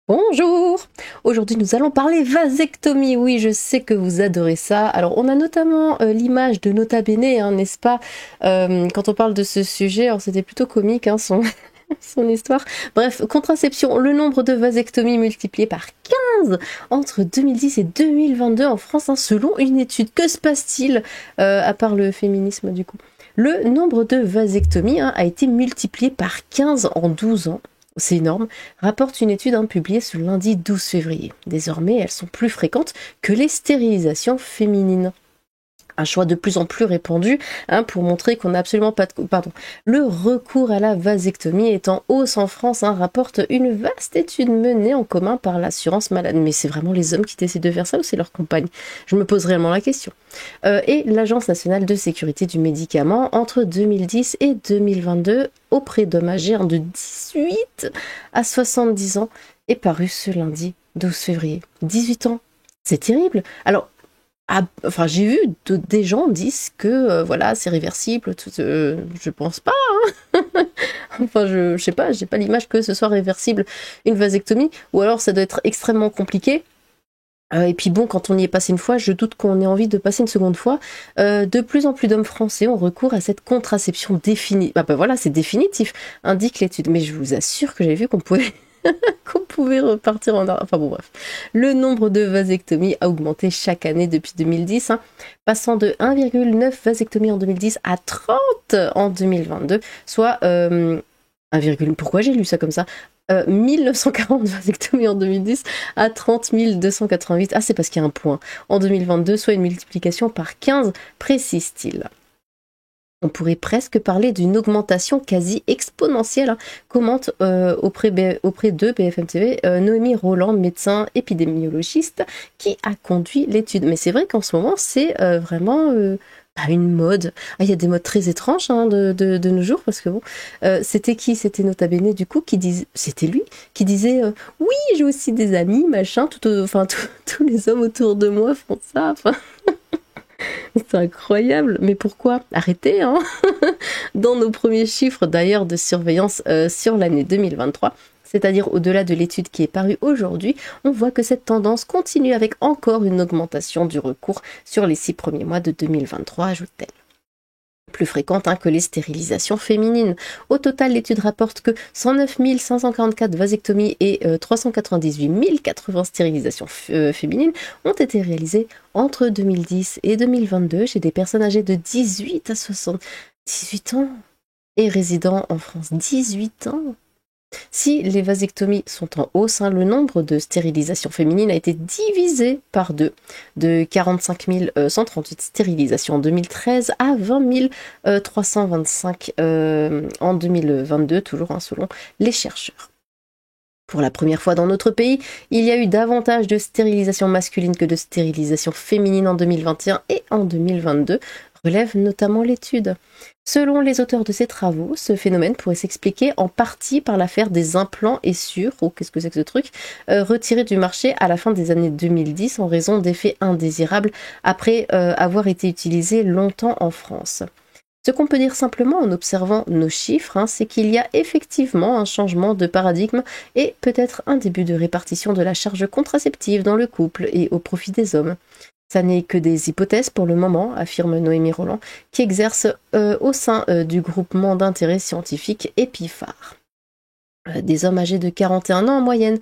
Bonjour! Aujourd'hui, nous allons parler vasectomie. Oui, je sais que vous adorez ça. Alors, on a notamment l'image de Nota Bene, hein, n'est-ce pas? Quand on parle de ce sujet, alors c'était plutôt comique, hein, son histoire. Bref, contraception, le nombre de vasectomies multiplié par 15 entre 2010 et 2022 en France, hein, selon une étude. Que se passe-t-il, à part le féminisme, du coup? Le nombre de vasectomies, hein, a été multiplié par 15 en 12 ans. C'est énorme, rapporte une étude, hein, publiée ce lundi 12 février. Désormais, elles sont plus fréquentes que les stérilisations féminines. Un choix de plus en plus répandu, hein, pour montrer qu'on n'a absolument pas de... Pardon. Le recours à la vasectomie est en hausse en France, hein, rapporte une vaste étude menée en commun par l'assurance maladie. Mais c'est vraiment les hommes qui décident de faire ça ou c'est leur compagne? Je me pose réellement la question. Et l'Agence nationale de sécurité du médicament, entre 2010 et 2022, auprès d'hommes âgés, hein, de 18 à 70 ans, est paru ce lundi 12 février. 18 ans, c'est terrible. Alors, enfin, j'ai vu des gens disent que voilà, c'est réversible. Je pense pas. Hein. Enfin, je sais pas, j'ai pas l'image que ce soit réversible une vasectomie, ou alors ça doit être extrêmement compliqué. Et puis bon, quand on y est passé une fois, je doute qu'on ait envie de passer une seconde fois. De plus en plus d'hommes français ont recours à cette contraception définie. Bah voilà, c'est définitif, indique l'étude. Mais je vous assure que j'ai vu qu'on pouvait qu'on pouvait repartir en arrière. Enfin bon, bref. Le nombre de vasectomies a augmenté chaque année depuis 2010, hein, passant de 1,9 vasectomies en 2010 à 30 en 2022, soit 1, pourquoi j'ai lu ça comme ça? 1940 vasectomies en 2010 à 30 288. Ah, c'est parce qu'il y a un point. En 2022, soit une multiplication par 15, précise-t-il. On pourrait presque parler d'une augmentation quasi exponentielle, hein, commente auprès de BFM TV Noémie Roland, médecin épidémiologiste, qui a conduit l'étude. Mais c'est vrai qu'en ce moment, c'est vraiment une mode. Ah, il y a des modes très étranges, hein, de nos jours, parce que bon, c'était qui? C'était Nota Bene, du coup, qui disait, c'était lui, qui disait oui, j'ai aussi des amis, machin, tous les hommes autour de moi font ça, enfin... C'est incroyable, mais pourquoi? Arrêtez, hein. Dans nos premiers chiffres d'ailleurs de surveillance sur l'année 2023, c'est-à-dire au-delà de l'étude qui est parue aujourd'hui, on voit que cette tendance continue avec encore une augmentation du recours sur les 6 premiers mois de 2023, ajoute-t-elle. Plus fréquente, hein, que les stérilisations féminines. Au total, l'étude rapporte que 109 544 vasectomies et 398 080 stérilisations féminines ont été réalisées entre 2010 et 2022 chez des personnes âgées de 18 à 78 ans et résidant en France. 18 ans. Si les vasectomies sont en hausse, hein, le nombre de stérilisations féminines a été divisé par 2, de 45 138 stérilisations en 2013 à 20 325 en 2022, toujours, hein, selon les chercheurs. Pour la première fois dans notre pays, il y a eu davantage de stérilisation masculine que de stérilisation féminine en 2021 et en 2022, relève notamment l'étude. Selon les auteurs de ces travaux, ce phénomène pourrait s'expliquer en partie par l'affaire des implants Essure, qu'est-ce que c'est que ce truc, retirés du marché à la fin des années 2010 en raison d'effets indésirables après avoir été utilisés longtemps en France. Ce qu'on peut dire simplement en observant nos chiffres, hein, c'est qu'il y a effectivement un changement de paradigme et peut-être un début de répartition de la charge contraceptive dans le couple et au profit des hommes. Ça n'est que des hypothèses pour le moment, affirme Noémie Roland, qui exerce au sein du groupement d'intérêt scientifique EPIFAR. Des hommes âgés de 41 ans en moyenne.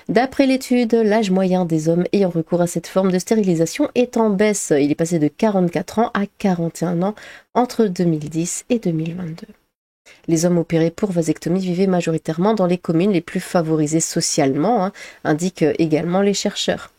D'après l'étude, l'âge moyen des hommes ayant recours à cette forme de stérilisation est en baisse. Il est passé de 44 ans à 41 ans entre 2010 et 2022. Les hommes opérés pour vasectomie vivaient majoritairement dans les communes les plus favorisées socialement, hein, indiquent également les chercheurs.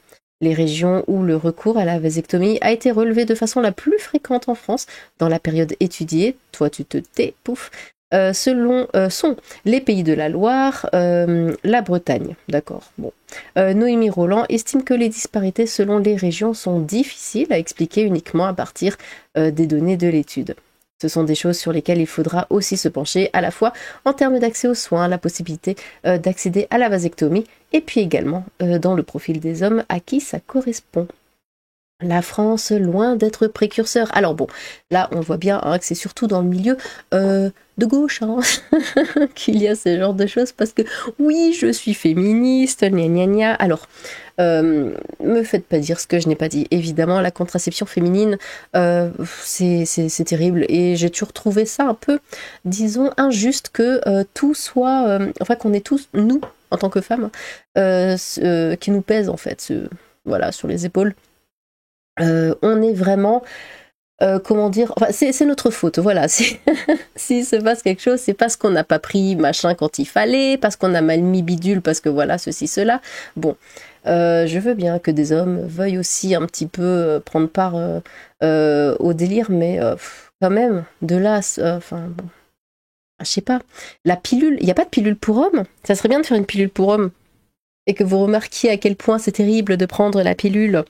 Les régions où le recours à la vasectomie a été relevé de façon la plus fréquente en France dans la période étudiée, toi tu te tais, pouf, sont les Pays de la Loire, la Bretagne. D'accord. Bon. Noémie Roland estime que les disparités selon les régions sont difficiles à expliquer uniquement à partir des données de l'étude. Ce sont des choses sur lesquelles il faudra aussi se pencher, à la fois en termes d'accès aux soins, la possibilité d'accéder à la vasectomie, et puis également dans le profil des hommes à qui ça correspond. La France, loin d'être précurseur. Alors bon, là on voit bien, hein, que c'est surtout dans le milieu de gauche, hein, qu'il y a ce genre de choses, parce que oui, je suis féministe, gna gna gna. Alors, me faites pas dire ce que je n'ai pas dit. Évidemment, la contraception féminine, c'est terrible, et j'ai toujours trouvé ça un peu, disons, injuste que tout soit, enfin qu'on ait tous, nous, en tant que femmes, qui nous pèse en fait, voilà, sur les épaules. On est vraiment, comment dire, enfin, c'est notre faute, voilà. S'il se passe quelque chose, c'est parce qu'on n'a pas pris machin quand il fallait, parce qu'on a mal mis bidule, parce que voilà, ceci, cela. Bon, je veux bien que des hommes veuillent aussi un petit peu prendre part au délire, mais quand même, de là, enfin, bon, je sais pas. La pilule, il n'y a pas de pilule pour hommes? Ça serait bien de faire une pilule pour hommes, et que vous remarquiez à quel point c'est terrible de prendre la pilule,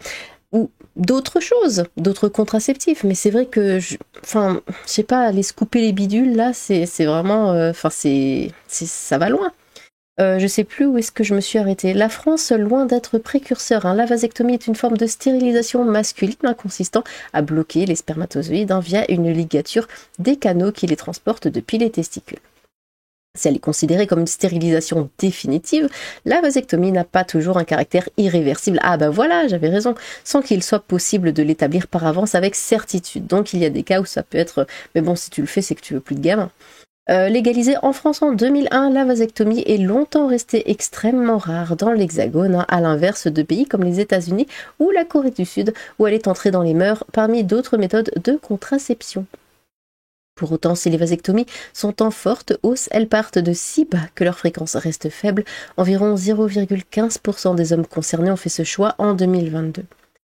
ou d'autres choses, d'autres contraceptifs. Mais c'est vrai que, enfin, je sais pas, aller se couper les bidules, là, c'est vraiment, enfin, ça va loin. Je sais plus où est-ce que je me suis arrêtée. La France, loin d'être précurseur, hein. La vasectomie est une forme de stérilisation masculine, hein, consistant à bloquer les spermatozoïdes, hein, via une ligature des canaux qui les transportent depuis les testicules. Si elle est considérée comme une stérilisation définitive, la vasectomie n'a pas toujours un caractère irréversible. Ah ben voilà, j'avais raison, sans qu'il soit possible de l'établir par avance avec certitude. Donc il y a des cas où ça peut être, mais bon, si tu le fais, c'est que tu veux plus de gamins. Légalisée en France en 2001, la vasectomie est longtemps restée extrêmement rare dans l'Hexagone, hein, à l'inverse de pays comme les États-Unis ou la Corée du Sud, où elle est entrée dans les mœurs parmi d'autres méthodes de contraception. Pour autant, si les vasectomies sont en forte hausse, elles partent de si bas que leur fréquence reste faible. Environ 0,15% des hommes concernés ont fait ce choix en 2022.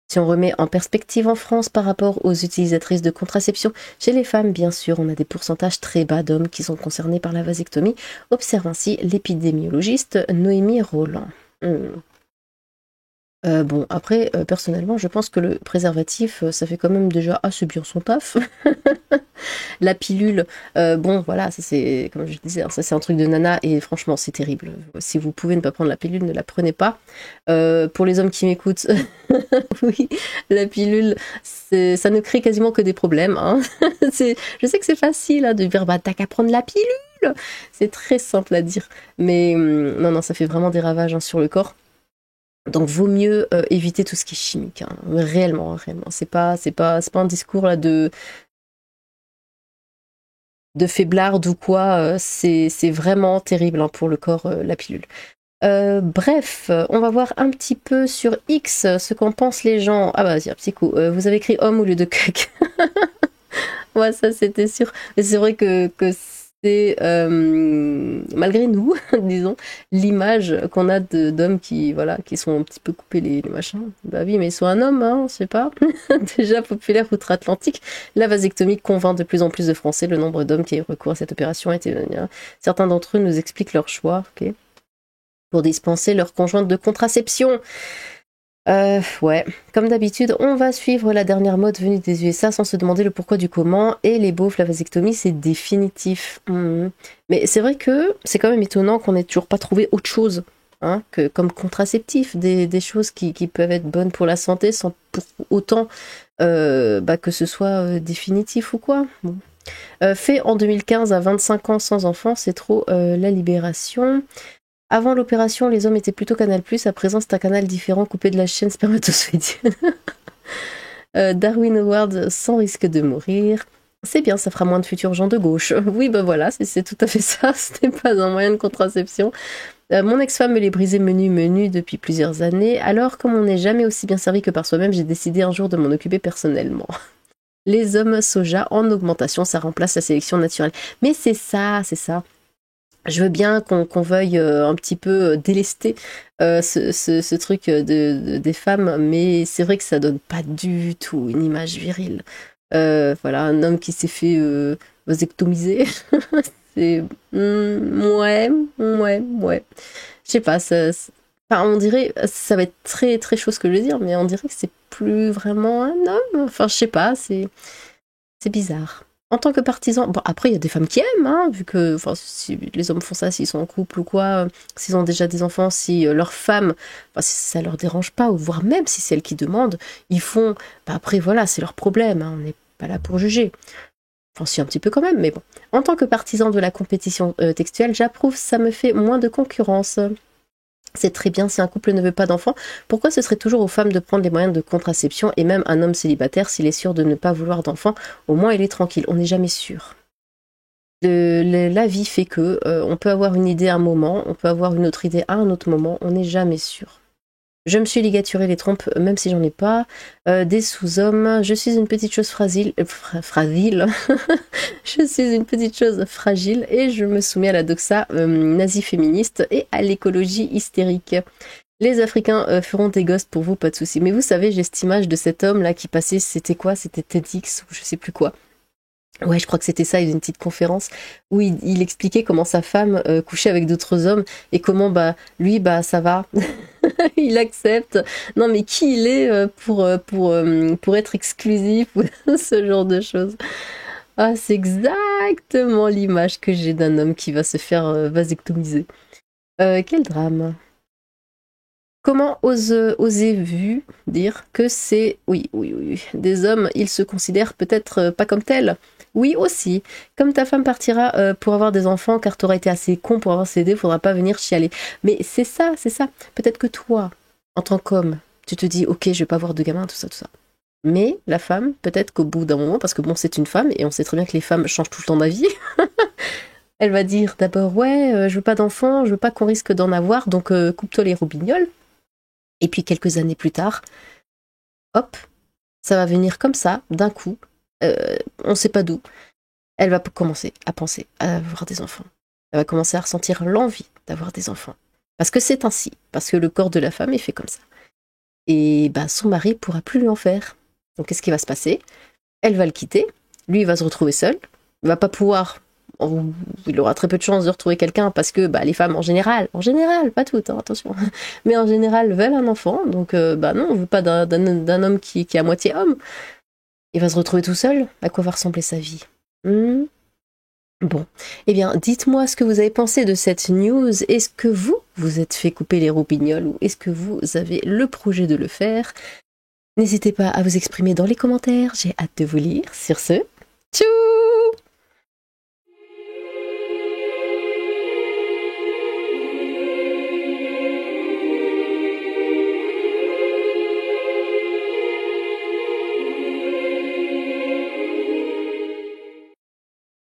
Si on remet en perspective en France par rapport aux utilisatrices de contraception, chez les femmes, bien sûr, on a des pourcentages très bas d'hommes qui sont concernés par la vasectomie, observe ainsi l'épidémiologiste Noémie Roland. Bon, après, personnellement, je pense que le préservatif, ça fait quand même déjà assez bien son taf. La pilule, bon, voilà, ça c'est, comme je disais, hein, ça c'est un truc de nana, et franchement, c'est terrible. Si vous pouvez ne pas prendre la pilule, ne la prenez pas. Pour les hommes qui m'écoutent, oui, la pilule, ça ne crée quasiment que des problèmes, hein. Je sais que c'est facile, hein, de dire, bah, t'as qu'à prendre la pilule. C'est très simple à dire. Mais non, ça fait vraiment des ravages, hein, sur le corps. Donc vaut mieux éviter tout ce qui est chimique, hein. Réellement. C'est pas un discours là de faiblarde ou quoi. C'est vraiment terrible, hein, pour le corps, la pilule. Bref, on va voir un petit peu sur X ce qu'en pensent les gens. Ah bah vas-y, psycho, vous avez écrit homme au lieu de cuck. Ouais, ça c'était sûr. Mais c'est vrai que c'est, malgré nous, disons, l'image qu'on a d'hommes qui sont un petit peu coupés les machins. Bah oui, mais ils sont un homme, hein, je sais pas. Déjà populaire outre-Atlantique, la vasectomie convainc de plus en plus de Français. Le nombre d'hommes qui ont recours à cette opération a été... Certains d'entre eux nous expliquent leur choix, ok, pour dispenser leur conjointe de contraception. Ouais, comme d'habitude, on va suivre la dernière mode venue des USA sans se demander le pourquoi du comment, et les beaufs, la vasectomie, c'est définitif. Mais c'est vrai que c'est quand même étonnant qu'on ait toujours pas trouvé autre chose, hein, que comme contraceptif, des choses qui peuvent être bonnes pour la santé sans pour autant que ce soit définitif ou quoi. Bon. Fait en 2015 à 25 ans sans enfant, c'est trop la libération. Avant l'opération, les hommes étaient plutôt Canal+, à présent c'est un canal différent coupé de la chaîne spermatozoïdienne. Darwin Award sans risque de mourir. C'est bien, ça fera moins de futurs gens de gauche. Oui, ben voilà, c'est tout à fait ça, ce n'est pas un moyen de contraception. Mon ex-femme me l'est brisé menu depuis plusieurs années, alors comme on n'est jamais aussi bien servi que par soi-même, j'ai décidé un jour de m'en occuper personnellement. Les hommes soja en augmentation, ça remplace la sélection naturelle. Mais c'est ça. Je veux bien qu'on veuille un petit peu délester ce truc des femmes, mais c'est vrai que ça donne pas du tout une image virile. Voilà, un homme qui s'est fait vasectomiser, c'est... ouais. Je sais pas, enfin, on dirait, ça va être très très chaud ce que je veux dire, mais on dirait que c'est plus vraiment un homme. Enfin, je sais pas, c'est bizarre. En tant que partisan, bon, après il y a des femmes qui aiment, hein, vu que, enfin, si les hommes font ça, s'ils sont en couple ou quoi, s'ils ont déjà des enfants, si leur femme, enfin, si ça leur dérange pas, ou voire même si c'est elles qui demandent, ils font, bah après voilà, c'est leur problème, hein, on n'est pas là pour juger. Enfin, si, un petit peu quand même, mais bon. En tant que partisan de la compétition textuelle, j'approuve, ça me fait moins de concurrence. C'est très bien si un couple ne veut pas d'enfants. Pourquoi ce serait toujours aux femmes de prendre les moyens de contraception et même un homme célibataire, s'il est sûr de ne pas vouloir d'enfants, au moins il est tranquille, on n'est jamais sûr. La vie fait que on peut avoir une idée à un moment, on peut avoir une autre idée à un autre moment, on n'est jamais sûr. Je me suis ligaturé les trompes, même si j'en ai pas. Des sous-hommes, je suis une petite chose fragile. Fragile. Je suis une petite chose fragile et je me soumets à la doxa nazie féministe et à l'écologie hystérique. Les Africains feront des gosses pour vous, pas de souci. Mais vous savez, j'ai cette image de cet homme-là qui passait, c'était quoi? C'était TEDx ou je sais plus quoi. Ouais, je crois que c'était ça, il y a une petite conférence où il expliquait comment sa femme couchait avec d'autres hommes et comment lui ça va, il accepte. Non mais qui il est pour être exclusif ou ce genre de choses. Ah, c'est exactement l'image que j'ai d'un homme qui va se faire vasectomiser. Quel drame. Comment osez-vous dire que c'est... Oui, des hommes, ils se considèrent peut-être pas comme tels. Oui, aussi. Comme ta femme partira pour avoir des enfants, car t'auras été assez con pour avoir cédé, faudra pas venir chialer. Mais c'est ça, c'est ça. Peut-être que toi, en tant qu'homme, tu te dis, ok, je vais pas avoir de gamin, tout ça, tout ça. Mais la femme, peut-être qu'au bout d'un moment, parce que bon, c'est une femme, et on sait très bien que les femmes changent tout le temps d'avis, elle va dire d'abord, ouais, je veux pas d'enfants, je veux pas qu'on risque d'en avoir, donc coupe-toi les roubignoles. Et puis quelques années plus tard, hop, ça va venir comme ça, d'un coup, on sait pas d'où. Elle va commencer à penser à avoir des enfants. Elle va commencer à ressentir l'envie d'avoir des enfants. Parce que c'est ainsi, parce que le corps de la femme est fait comme ça. Et son mari pourra plus lui en faire. Donc qu'est-ce qui va se passer? Elle va le quitter, lui il va se retrouver seul, il va pas pouvoir... Il aura très peu de chances de retrouver quelqu'un parce que les femmes en général, pas toutes, hein, attention, mais en général veulent un enfant, donc non, on veut pas d'un homme qui est à moitié homme. Il va se retrouver tout seul. À quoi va ressembler sa vie? Bon, eh bien, dites-moi ce que vous avez pensé de cette news. Est-ce que vous êtes fait couper les roupignoles ou est-ce que vous avez le projet de le faire? N'hésitez pas à vous exprimer dans les commentaires, j'ai hâte de vous lire. Sur ce, tchou!